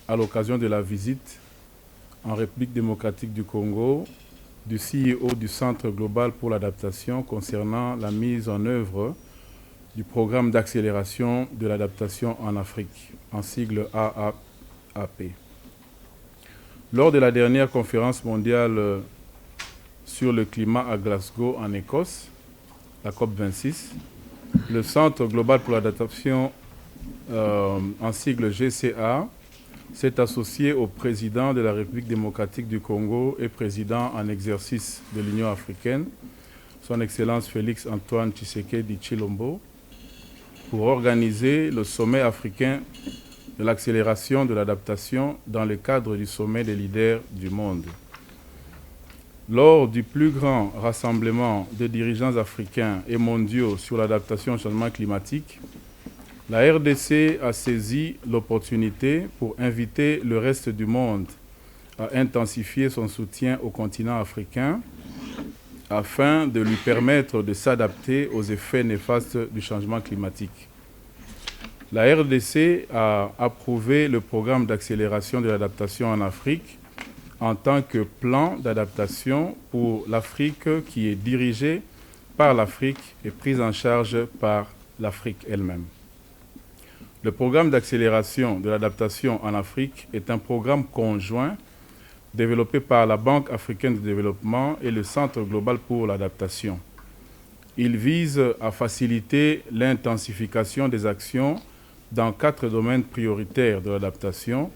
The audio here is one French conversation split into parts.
À l'occasion de la visite en République démocratique du Congo du CEO du Centre global pour l'adaptation concernant la mise en œuvre du programme d'accélération de l'adaptation en Afrique, en sigle AAP. Lors de la dernière conférence mondiale sur le climat à Glasgow, en Écosse, la COP26, le Centre global pour l'adaptation, en sigle GCA, s'est associé au président de la République démocratique du Congo et président en exercice de l'Union africaine, son Excellence Félix Antoine Tshisekedi Tshilombo, pour organiser le sommet africain de l'accélération de l'adaptation dans le cadre du sommet des leaders du monde. Lors du plus grand rassemblement des dirigeants africains et mondiaux sur l'adaptation au changement climatique, la RDC a saisi l'opportunité pour inviter le reste du monde à intensifier son soutien au continent africain afin de lui permettre de s'adapter aux effets néfastes du changement climatique. La RDC a approuvé le programme d'accélération de l'adaptation en Afrique en tant que plan d'adaptation pour l'Afrique qui est dirigé par l'Afrique et pris en charge par l'Afrique elle-même. Le programme d'accélération de l'adaptation en Afrique est un programme conjoint développé par la Banque africaine de développement et le Centre global pour l'adaptation. Il vise à faciliter l'intensification des actions dans 4 domaines prioritaires de l'adaptation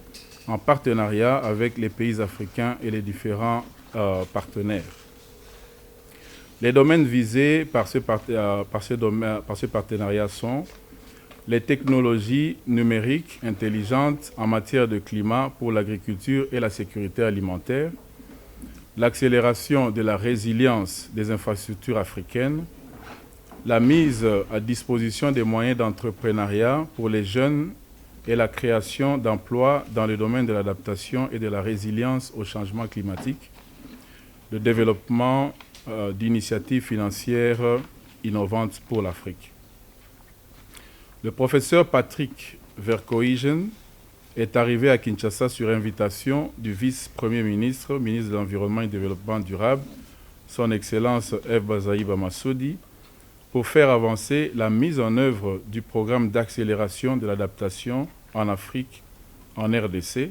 en partenariat avec les pays africains et les différents partenaires. Les domaines visés par ce partenariat sont les technologies numériques intelligentes en matière de climat pour l'agriculture et la sécurité alimentaire, l'accélération de la résilience des infrastructures africaines, la mise à disposition des moyens d'entrepreneuriat pour les jeunes et la création d'emplois dans le domaine de l'adaptation et de la résilience au changement climatique, le développement d'initiatives financières innovantes pour l'Afrique. Le professeur Patrick Verkooijen est arrivé à Kinshasa sur invitation du vice-premier ministre, ministre de l'Environnement et du Développement durable, son Excellence F. Bazaïba Massoudi, pour faire avancer la mise en œuvre du programme d'accélération de l'adaptation en Afrique, en RDC,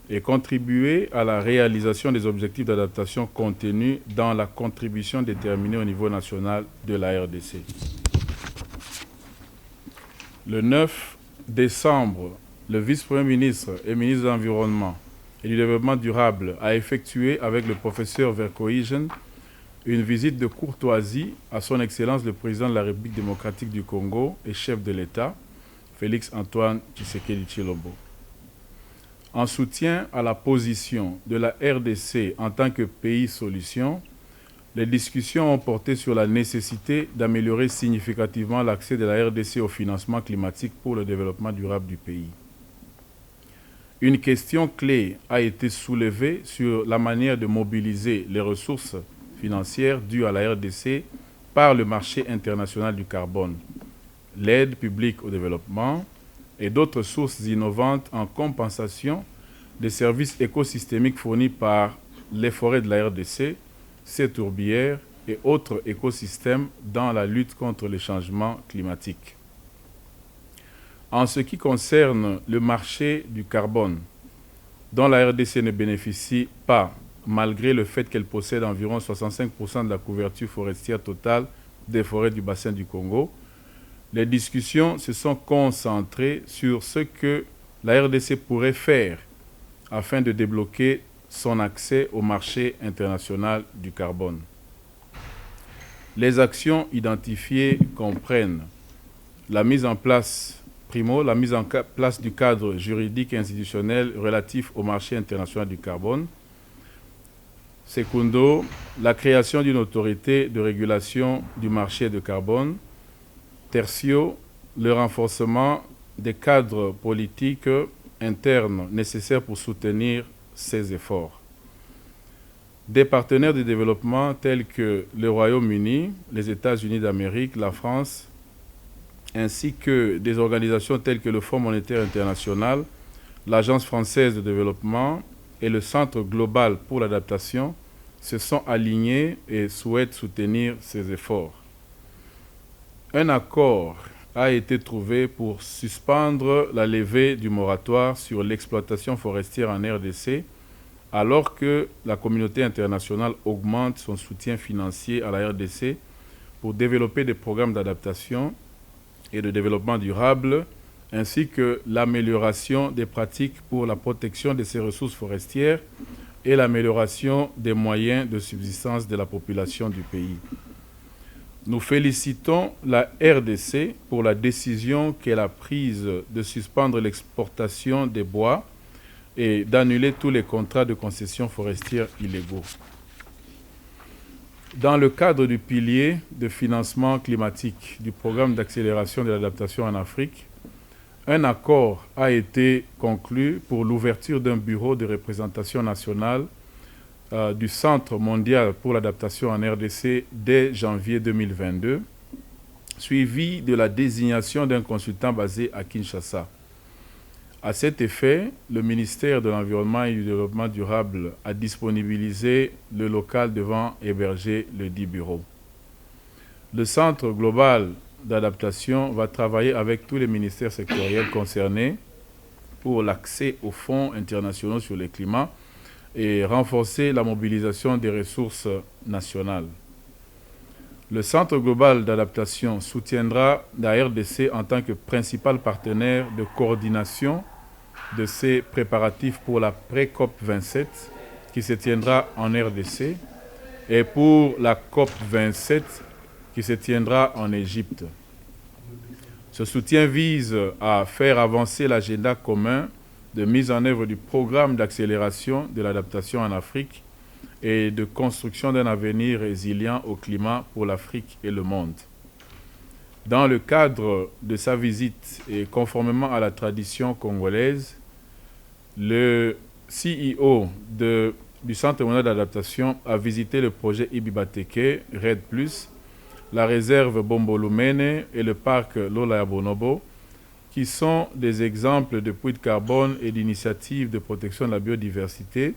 et contribuer à la réalisation des objectifs d'adaptation contenus dans la contribution déterminée au niveau national de la RDC. Le 9 décembre, le vice-premier ministre et ministre de l'Environnement et du Développement durable a effectué avec le professeur Verkooijen une visite de courtoisie à son Excellence le président de la République démocratique du Congo et chef de l'État, Félix Antoine Tshisekedi Tshilombo. En soutien à la position de la RDC en tant que pays solution, les discussions ont porté sur la nécessité d'améliorer significativement l'accès de la RDC au financement climatique pour le développement durable du pays. Une question clé a été soulevée sur la manière de mobiliser les ressources financières dues à la RDC par le marché international du carbone, l'aide publique au développement et d'autres sources innovantes en compensation des services écosystémiques fournis par les forêts de la RDC, ses tourbières et autres écosystèmes dans la lutte contre les changements climatiques. En ce qui concerne le marché du carbone, dont la RDC ne bénéficie pas, malgré le fait qu'elle possède environ 65% de la couverture forestière totale des forêts du bassin du Congo, les discussions se sont concentrées sur ce que la RDC pourrait faire afin de débloquer son accès au marché international du carbone. Les actions identifiées comprennent la mise en place, la mise en place du cadre juridique et institutionnel relatif au marché international du carbone. Secundo, la création d'une autorité de régulation du marché de carbone. Tertio, le renforcement des cadres politiques internes nécessaires pour soutenir ces efforts. Des partenaires de développement tels que le Royaume-Uni, les États-Unis d'Amérique, la France, ainsi que des organisations telles que le Fonds monétaire international, l'Agence française de développement et le Centre global pour l'adaptation se sont alignés et souhaitent soutenir ces efforts. Un accord a été trouvé pour suspendre la levée du moratoire sur l'exploitation forestière en RDC, alors que la communauté internationale augmente son soutien financier à la RDC pour développer des programmes d'adaptation et de développement durable, ainsi que l'amélioration des pratiques pour la protection de ces ressources forestières et l'amélioration des moyens de subsistance de la population du pays. Nous félicitons la RDC pour la décision qu'elle a prise de suspendre l'exportation des bois et d'annuler tous les contrats de concession forestière illégaux. Dans le cadre du pilier de financement climatique du programme d'accélération de l'adaptation en Afrique, un accord a été conclu pour l'ouverture d'un bureau de représentation nationale du Centre mondial pour l'adaptation en RDC dès janvier 2022, suivi de la désignation d'un consultant basé à Kinshasa. À cet effet, le ministère de l'Environnement et du Développement durable a disponibilisé le local devant héberger le dit bureau. Le Centre global d'adaptation va travailler avec tous les ministères sectoriels concernés pour l'accès aux fonds internationaux sur le climat et renforcer la mobilisation des ressources nationales. Le Centre global d'adaptation soutiendra la RDC en tant que principal partenaire de coordination de ces préparatifs pour la pré-COP 27 qui se tiendra en RDC et pour la COP 27 qui se tiendra en Égypte. Ce soutien vise à faire avancer l'agenda commun de mise en œuvre du programme d'accélération de l'adaptation en Afrique et de construction d'un avenir résilient au climat pour l'Afrique et le monde. Dans le cadre de sa visite et conformément à la tradition congolaise, le CEO du Centre mondial d'adaptation a visité le projet Ibibateke, RED+, la réserve Bombolumene et le parc Lola ya Bonobo, qui sont des exemples de puits de carbone et d'initiatives de protection de la biodiversité,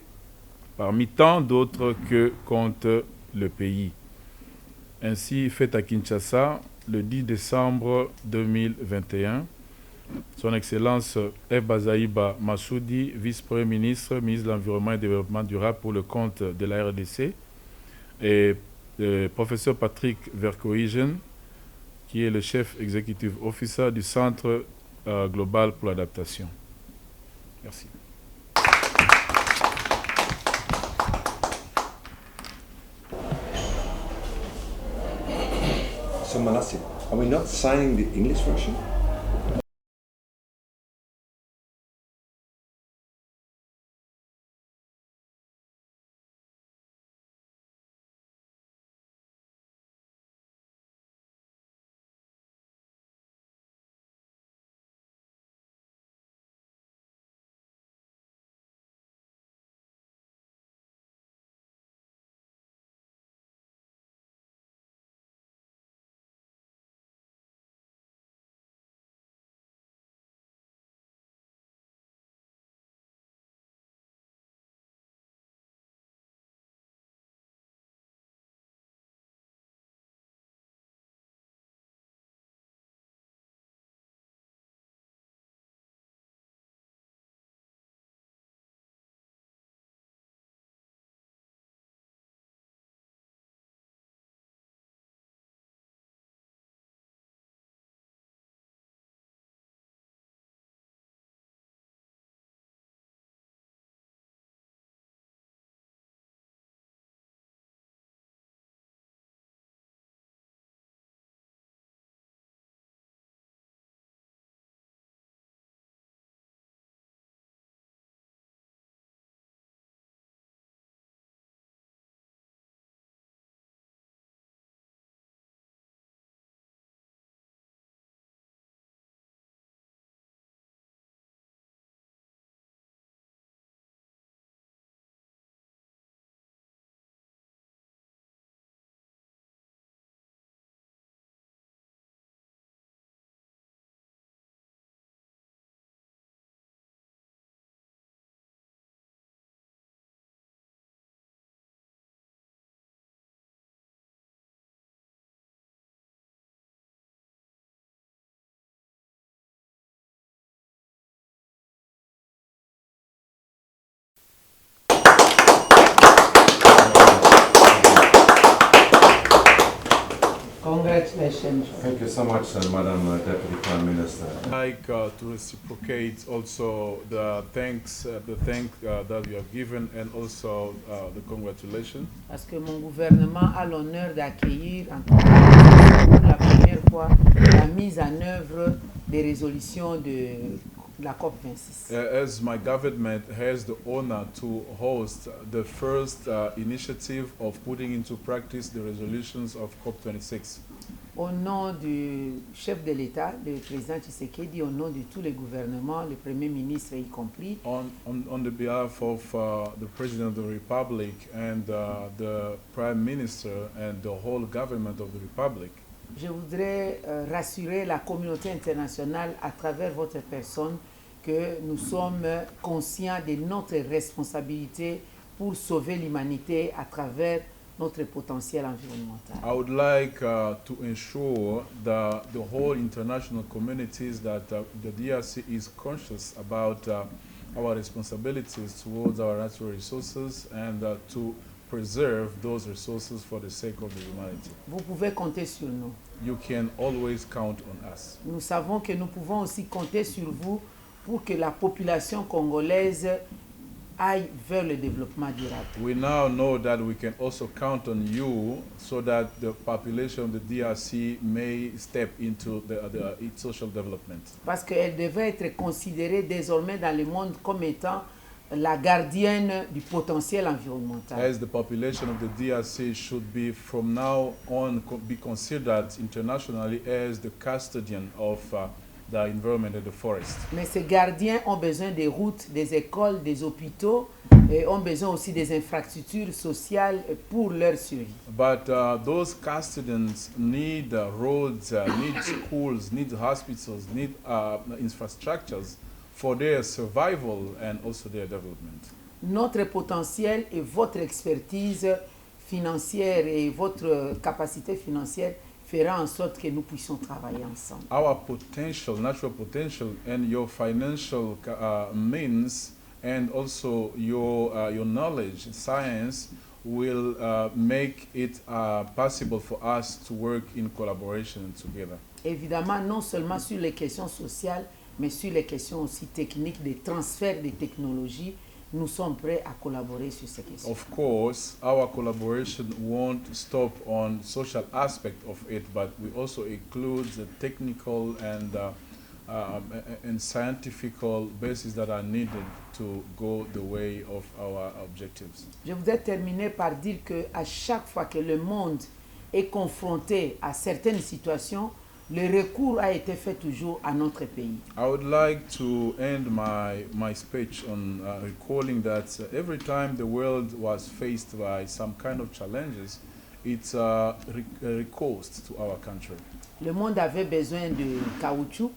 parmi tant d'autres que compte le pays. Ainsi, fait à Kinshasa, le 10 décembre 2021, Son Excellence Eba Zaïba Massoudi, vice-premier ministre, ministre de l'Environnement et du Développement durable pour le compte de la RDC, et le professeur Patrick Verkooijen, qui est le chef executive officer du Centre global pour l'adaptation. Merci. So Manasseh, are we not signing the English version? Congratulations. Thank you so much, Madam Deputy Prime Minister. I'd like to reciprocate also the thanks that you have given and also the congratulations. Parce que mon gouvernement a l'honneur d'accueillir encore pour la première fois la mise en œuvre des résolutions de la COP26. As my government has the honor to host the first initiative of putting into practice the resolutions of COP26. Au nom du chef de l'État, le président Tshisekedi, au nom de tous les gouvernements, le Premier ministre y compris, On the behalf of the President of the Republic and the Prime Minister and the whole government of the Republic, je voudrais rassurer la communauté internationale à travers votre personne que nous sommes conscients de notre responsabilité pour sauver l'humanité à travers notre potentiel environnemental. I would like to ensure that the whole international communities that the DRC is conscious about our responsibilities towards our natural resources and to preserve those resources for the sake of the humanity. Vous pouvez compter sur nous. You can always count on us. Nous savons que nous pouvons aussi compter sur vous pour que la population congolaise aille vers le développement durable. We now know that we can also count on you so that the population of the DRC may step into its social development. Parce qu'elle devrait être considérée désormais dans le monde comme étant la gardienne du potentiel environnemental. As the population of the DRC should be from now on be considered internationally as the custodian of the environment and the forest. Mais ces gardiens ont besoin des routes, des écoles, des hôpitaux et ont besoin aussi des infrastructures sociales pour leur survie. But those custodians need roads, need schools, need hospitals, need infrastructures for their survival and also their development. Notre potentiel et votre expertise financière et votre capacité financière fera en sorte que nous puissions travailler ensemble. Our potential, natural potential, and your financial means, and also your knowledge, science, will make it possible for us to work in collaboration together. Évidemment, non seulement sur les questions sociales, mais sur les questions aussi techniques de transfert des technologies, nous sommes prêts à collaborer sur ces questions. Of course, our collaboration won't stop on social aspect of it, but we also include the technical and scientific bases that are needed to go the way of our objectives. Je voudrais terminer par dire que à chaque fois que le monde est confronté à certaines situations, le recours a été fait toujours à notre pays. I would like to end my speech on recalling that every time the world was faced by some kind of challenges, it's recourse to our country. Le monde avait besoin de caoutchouc,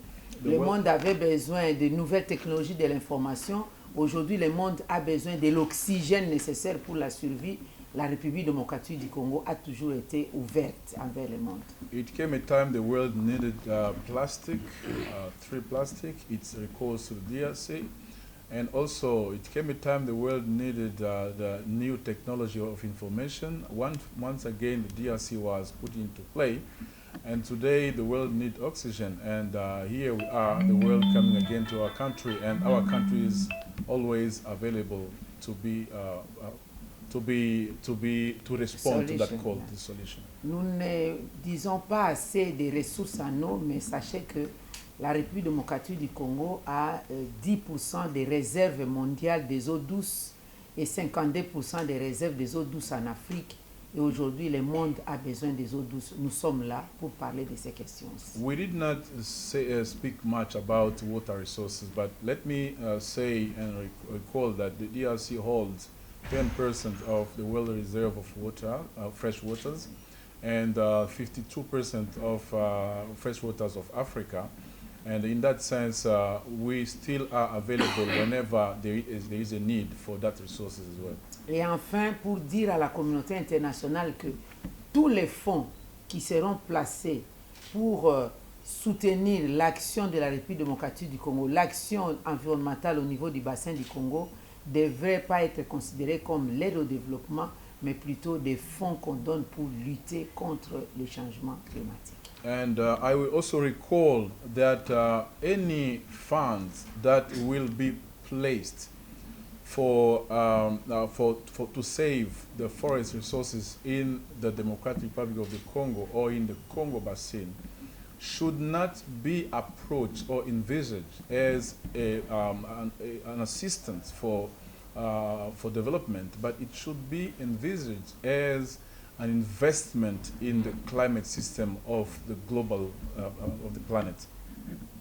le monde avait besoin de nouvelles technologies de l'information. Aujourd'hui, le monde a besoin de l'oxygène nécessaire pour la survie. La République démocratique du Congo a toujours été ouverte envers le monde. It came a time the world needed plastic, free plastic. It's recourse to the DRC. And also, it came a time the world needed the new technology of information. Once again, the DRC was put into play. And today, the world needs oxygen. And here we are, the world coming again to our country. And our country is always available to respond to that call, the solution. Nous ne disons pas assez de ressources en eau, mais sachez que la République démocratique du Congo a 10% des réserves mondiales des eaux douces et 52% des réserves des eaux douces en Afrique. Et aujourd'hui, le monde a besoin des eaux douces. Nous sommes là pour parler de ces questions. We did not speak much about water resources, but let me say and recall that the DRC holds 10% of the world reserve of water, fresh waters, and 52% of fresh waters of Africa. And in that sense, we still are available whenever there is a need for that resources as well. Et enfin, pour dire à la communauté internationale que tous les fonds qui seront placés pour soutenir l'action de la République démocratique du Congo, l'action environnementale au niveau du bassin du Congo, ne devraient pas être considérés comme l'aide au développement, mais plutôt des fonds qu'on donne pour lutter contre le changement climatique. And I will also recall that any funds that will be placed to save the forest resources in the Democratic Republic of the Congo or in the Congo Basin should not be approached or envisaged as an assistance for development, but it should be envisaged as an investment in the climate system of the global, of the planet.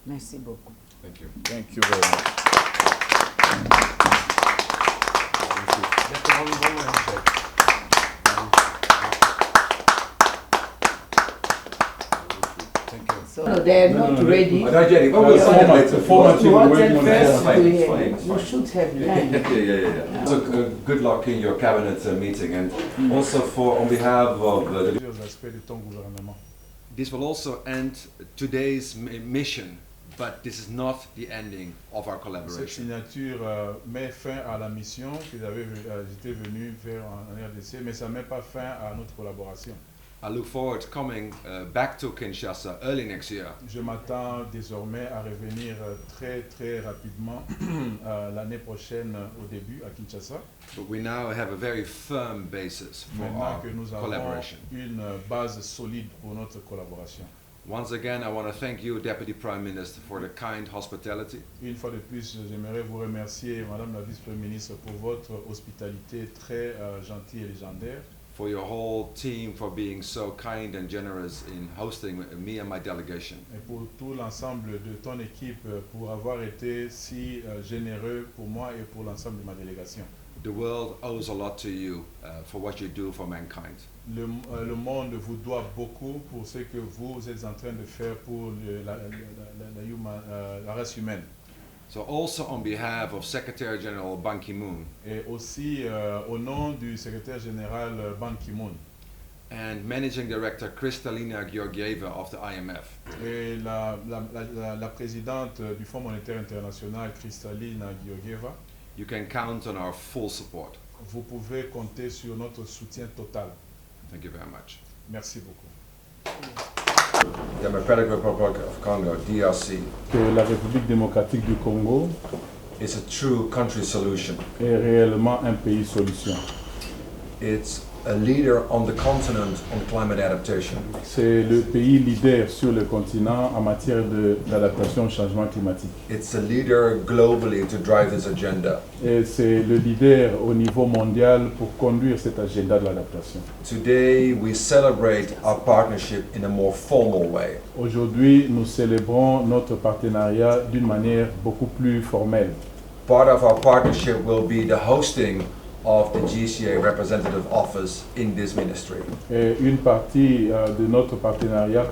Merci beaucoup. Thank you. Thank you very much. So they're not ready. Not yet. Well, we'll sign it later. You wanted first Fine, to fine, you fine. should have learned. Yeah. So good luck in your cabinet meeting, and also on behalf of the. Plusieurs aspects de ton gouvernement. This will also end today's mission, but this is not the ending of our Cette collaboration. signature met fin à la mission que j'étais venu faire en RDC, mais ça ne met pas fin à notre collaboration. I look forward to coming back to Kinshasa early next year Je m'attends désormais à revenir très rapidement l'année prochaine au début à Kinshasa. but we now have a very firm basis for Maintenant our que nous avons collaboration. une base solide pour notre collaboration. Once again, I want to thank you, Deputy Prime Minister, for the kind hospitality. Une fois de plus, j'aimerais vous remercier, Madame la Vice-Première ministre, pour votre hospitalité très gentille et légendaire, for your whole team for being so kind and generous in hosting me and my delegation. et pour tout l'ensemble de ton équipe pour avoir été si généreux pour moi et pour l'ensemble de ma délégation. The world owes a lot to you for what you do for mankind. Le monde vous doit beaucoup pour ce que vous êtes en train de faire pour la race humaine. So also on behalf of Secretary General Ban Ki-moon Et aussi au nom du secrétaire général Ban Ki-moon and Managing Director Kristalina Georgieva of the IMF, et la présidente du Fonds monétaire international, Kristalina Georgieva, you can count on our full support. vous pouvez compter sur notre soutien total. Thank you very much. Merci beaucoup. Democratic Republic of Congo, DRC, Que la République démocratique du Congo is a true country solution. est réellement un pays solution. It's a leader on the continent on climate adaptation. C'est le pays leader sur le continent en matière d'adaptation au changement climatique. It's a leader globally to drive this agenda. Et c'est le leader au niveau mondial pour conduire cet agenda de l'adaptation. Today, we celebrate our partnership in a more formal way. Aujourd'hui, nous célébrons notre partenariat d'une manière beaucoup plus formelle. Part of our partnership will be the hosting of the GCA representative office in this ministry. Et une partie de notre partenariat